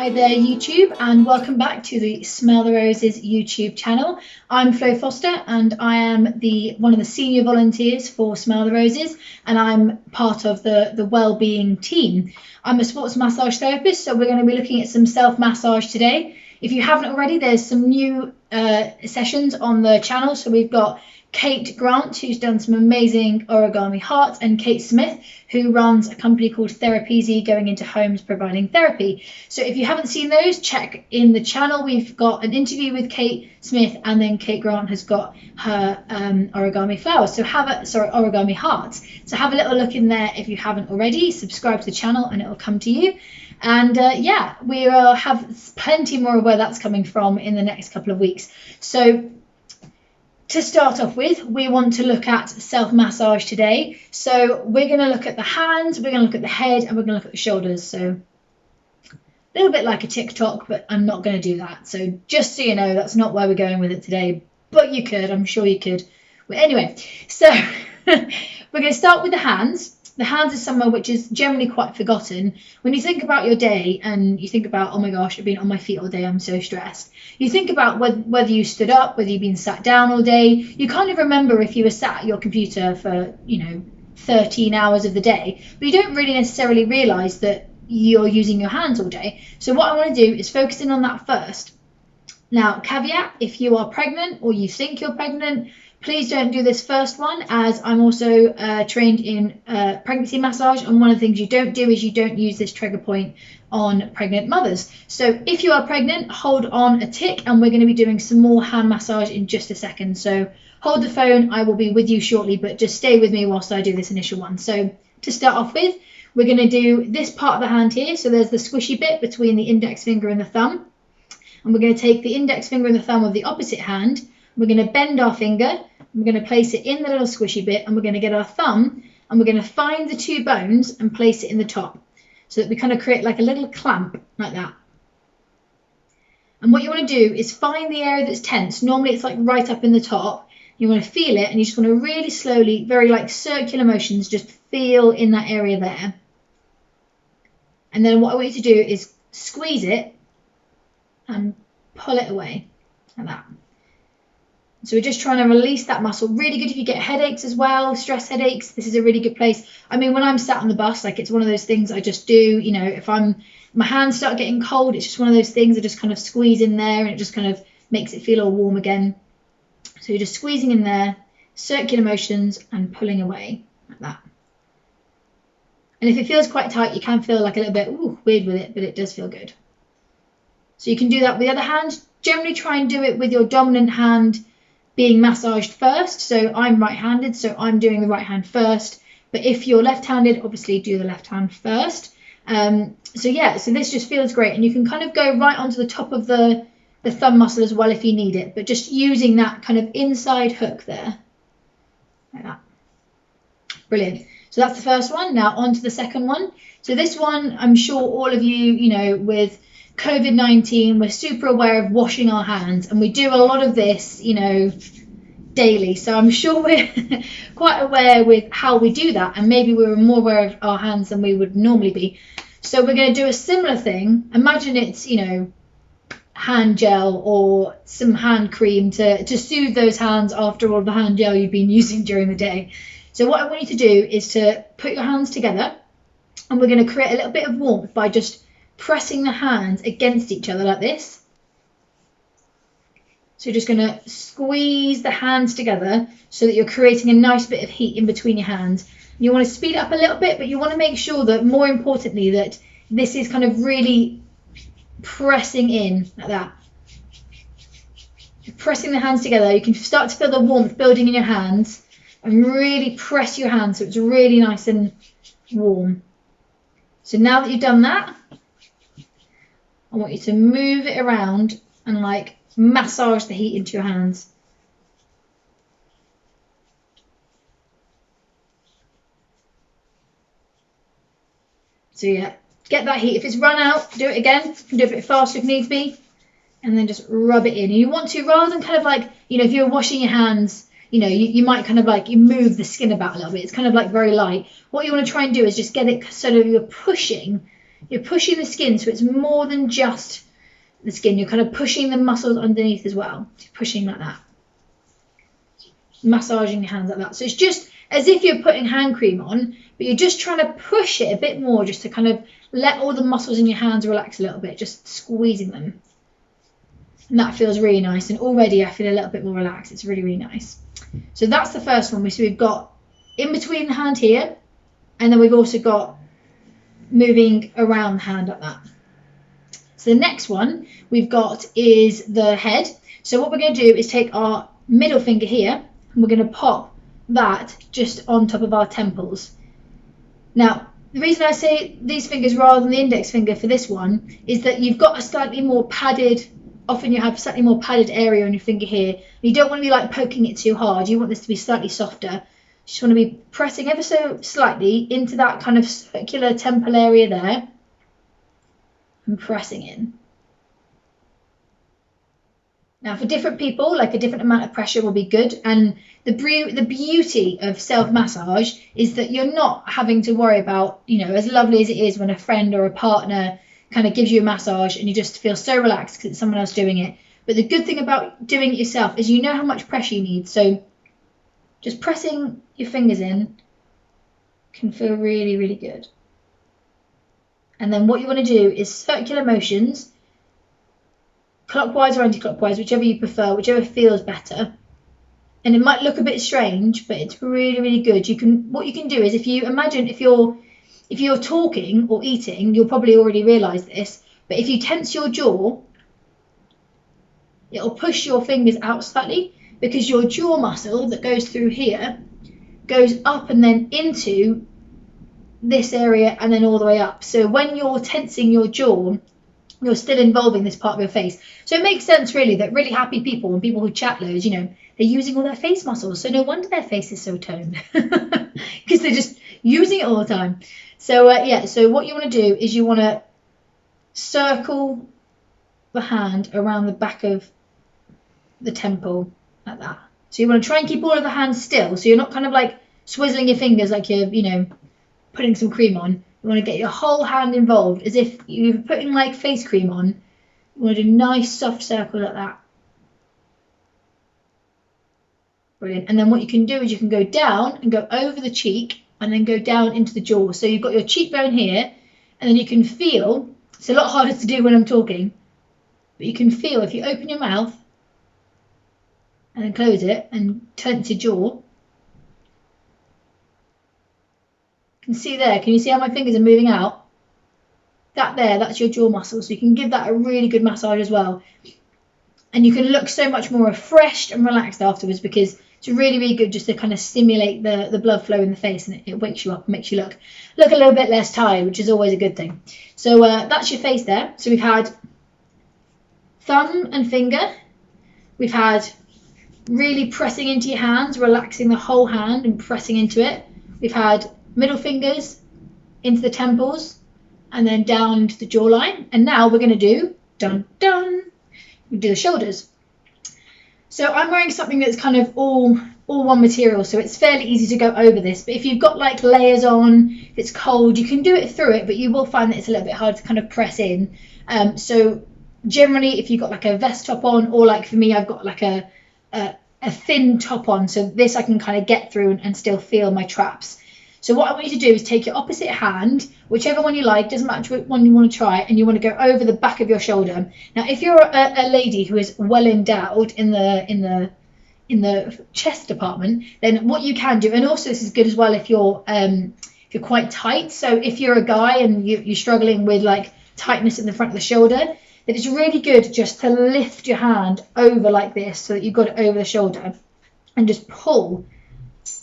Hi there YouTube, and welcome back to the Smell the Roses YouTube channel. I'm Flo Foster and I am one of the senior volunteers for Smell the Roses, and I'm part of the Wellbeing team. I'm a sports massage therapist, so we're going to be looking at some self-massage today. If you haven't already, there's some new sessions on the channel. So we've got Kate Grant, who's done some amazing origami hearts, and Kate Smith, who runs a company called Therapeasy, going into homes providing therapy. So if you haven't seen those, check in the channel. We've got an interview with Kate Smith, and then Kate Grant has got her origami flowers. So origami hearts. So have a little look in there if you haven't already. Subscribe to the channel and it'll come to you. And yeah, we will have plenty more of where that's coming from in the next couple of weeks. So to start off with, we want to look at self-massage today. So we're going to look at the hands, we're going to look at the head, and we're going to look at the shoulders. So a little bit like a TikTok, but I'm not going to do that. So just so you know, that's not where we're going with it today. But you could, I'm sure you could. Well, anyway, so we're going to start with the hands. The hands is somewhere which is generally quite forgotten. When you think about your day and you think about, oh my gosh, I've been on my feet all day, I'm so stressed. You think about whether you stood up, whether you've been sat down all day. You kind of remember if you were sat at your computer for, 13 hours of the day, but you don't really necessarily realise that you're using your hands all day. So what I want to do is focus in on that first. Now, caveat, if you are pregnant or you think you're pregnant, please don't do this first one, as I'm also trained in pregnancy massage, and one of the things you don't do is you don't use this trigger point on pregnant mothers. So if you are pregnant, hold on a tick, and we're going to be doing some more hand massage in just a second. So hold the phone, I will be with you shortly, but just stay with me whilst I do this initial one. So to start off with, we're going to do this part of the hand here. So there's the squishy bit between the index finger and the thumb. And we're going to take the index finger and the thumb of the opposite hand. We're going to bend our finger, we're going to place it in the little squishy bit, and we're going to get our thumb and we're going to find the two bones and place it in the top, so that we kind of create like a little clamp like that. And what you want to do is find the area that's tense. Normally it's like right up in the top. You want to feel it, and you just want to really slowly, very like circular motions, just feel in that area there. And then what I want you to do is squeeze it and pull it away like that. So we're just trying to release that muscle. Really good if you get headaches as well, stress headaches. This is a really good place. I mean, when I'm sat on the bus, like it's one of those things I just do. If my hands start getting cold, it's just one of those things I just kind of squeeze in there, and it just kind of makes it feel all warm again. So you're just squeezing in there, circular motions, and pulling away like that. And if it feels quite tight, you can feel like a little bit weird with it, but it does feel good. So you can do that with the other hand. Generally try and do it with your dominant hand being massaged first. So I'm right-handed, so I'm doing the right hand first. But if you're left-handed, obviously do the left hand first. So this just feels great, and you can kind of go right onto the top of the thumb muscle as well if you need it, but just using that kind of inside hook there, like that. Brilliant. So that's the first one. Now on to the second one. So this one, I'm sure all of you, with COVID-19, we're super aware of washing our hands, and we do a lot of this, daily. So I'm sure we're quite aware with how we do that, and maybe we're more aware of our hands than we would normally be. So we're going to do a similar thing. Imagine it's, hand gel or some hand cream to soothe those hands after all the hand gel you've been using during the day. So what I want you to do is to put your hands together, and we're going to create a little bit of warmth by just pressing the hands against each other like this. So you're just going to squeeze the hands together so that you're creating a nice bit of heat in between your hands. You want to speed up a little bit, but you want to make sure that, more importantly, that this is kind of really pressing in like that. You're pressing the hands together. You can start to feel the warmth building in your hands, and really press your hands so it's really nice and warm. So now that you've done that, I want you to move it around and like massage the heat into your hands. So yeah, get that heat. If it's run out, do it again. You can do it a bit faster if needs be. And then just rub it in. And you want to, rather than kind of like, if you're washing your hands, you might kind of like, you move the skin about a little bit. It's kind of like very light. What you want to try and do is just get it so that you're pushing you're pushing the skin, so it's more than just the skin. You're kind of pushing the muscles underneath as well. So pushing like that. Massaging your hands like that. So it's just as if you're putting hand cream on, but you're just trying to push it a bit more, just to kind of let all the muscles in your hands relax a little bit, just squeezing them. And that feels really nice. And already I feel a little bit more relaxed. It's really, really nice. So that's the first one. So we've got in between the hand here, and then we've also got moving around the hand like that. So the next one we've got is the head. So what we're going to do is take our middle finger here, and we're going to pop that just on top of our temples. Now, the reason I say these fingers rather than the index finger for this one is that you've got a slightly more padded, often you have a slightly more padded area on your finger here. You don't want to be like poking it too hard. You want this to be slightly softer. You just want to be pressing ever so slightly into that kind of circular temple area there and pressing in. Now, for different people, like a different amount of pressure will be good. And the beauty of self-massage is that you're not having to worry about, you know, as lovely as it is when a friend or a partner kind of gives you a massage and you just feel so relaxed because it's someone else doing it. But the good thing about doing it yourself is you know how much pressure you need. So just pressing your fingers in can feel really, really good. And then what you want to do is circular motions, clockwise or anti-clockwise, whichever you prefer, whichever feels better. And it might look a bit strange, but it's really, really good. What you can do is, if you imagine if you're talking or eating, you'll probably already realise this, but if you tense your jaw, it'll push your fingers out slightly, because your jaw muscle that goes through here goes up and then into this area and then all the way up. So when you're tensing your jaw, you're still involving this part of your face. So it makes sense really that really happy people and people who chat loads, you know, they're using all their face muscles. So no wonder their face is so toned, because they're just using it all the time. So yeah, so what you want to do is you want to circle the hand around the back of the temple like that. So you want to try and keep all of the hands still. So you're not kind of like swizzling your fingers like you're, you know, putting some cream on. You want to get your whole hand involved as if you're putting like face cream on. You want to do nice soft circles like that. Brilliant. And then what you can do is you can go down and go over the cheek and then go down into the jaw. So you've got your cheekbone here, and then you can feel, it's a lot harder to do when I'm talking, but you can feel if you open your mouth and then close it and tense your jaw. You can see there, can you see how my fingers are moving out? That there, that's your jaw muscle. So you can give that a really good massage as well. And you can look so much more refreshed and relaxed afterwards, because it's really, really good just to kind of stimulate the blood flow in the face, and it wakes you up and makes you look a little bit less tired, which is always a good thing. So that's your face there. So we've had thumb and finger. We've had really pressing into your hands, relaxing the whole hand and pressing into it. We've had middle fingers into the temples and then down into the jawline. And now we're going to do, dun, dun, we do the shoulders. So I'm wearing something that's kind of all one material, so it's fairly easy to go over this. But if you've got like layers on, if it's cold, you can do it through it, but you will find that it's a little bit hard to kind of press in. So generally, if you've got like a vest top on, or like for me, I've got like a thin top on, so this I can kind of get through and still feel my traps. So what I want you to do is take your opposite hand, whichever one you like, doesn't matter which one you want to try, and you want to go over the back of your shoulder. Now, if you're a lady who is well endowed in the chest department, then what you can do, and also this is good as well if you're quite tight. So if you're a guy and you're struggling with like tightness in the front of the shoulder, then it's really good just to lift your hand over like this, so that you've got it over the shoulder, and just pull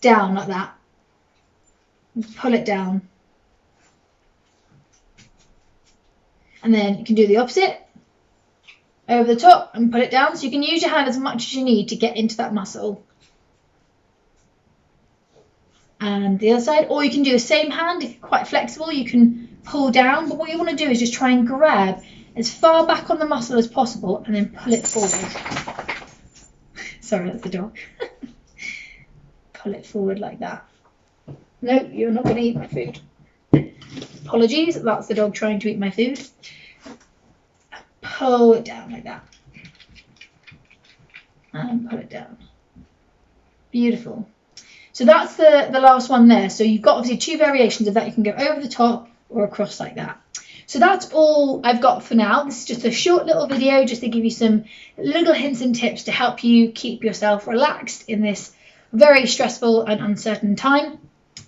down like that. Pull it down, and then you can do the opposite, over the top and pull it down. So you can use your hand as much as you need to get into that muscle. And the other side, or you can do the same hand. If you're quite flexible, you can pull down, but what you want to do is just try and grab as far back on the muscle as possible and then pull it forward. Sorry, that's the dog. Pull it forward like that. No, you're not going to eat my food. Apologies, that's the dog trying to eat my food. Pull it down like that. And pull it down. Beautiful. So that's the last one there. So you've got obviously 2 variations of that. You can go over the top or across like that. So that's all I've got for now. This is just a short little video just to give you some little hints and tips to help you keep yourself relaxed in this very stressful and uncertain time.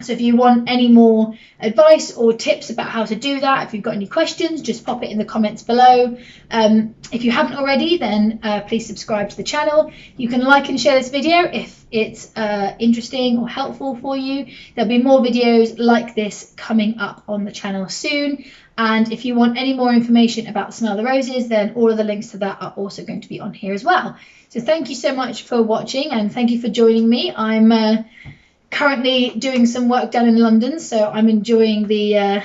So if you want any more advice or tips about how to do that, if you've got any questions, just pop it in the comments below. If you haven't already, then please subscribe to the channel. You can like and share this video if it's interesting or helpful for you. There'll be more videos like this coming up on the channel soon. And if you want any more information about Smell the Roses, then all of the links to that are also going to be on here as well. So thank you so much for watching, and thank you for joining me. I'm currently doing some work down in London, so I'm enjoying the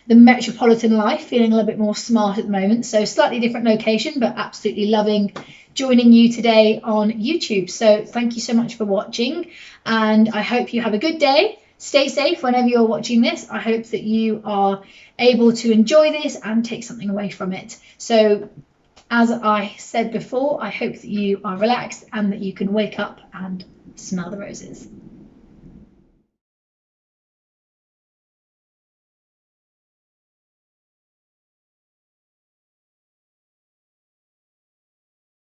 metropolitan life, feeling a little bit more smart at the moment. So slightly different location, but absolutely loving joining you today on YouTube. So thank you so much for watching, and I hope you have a good day. Stay safe whenever you're watching this. I hope that you are able to enjoy this and take something away from it. So as I said before, I hope that you are relaxed and that you can wake up and smell the roses.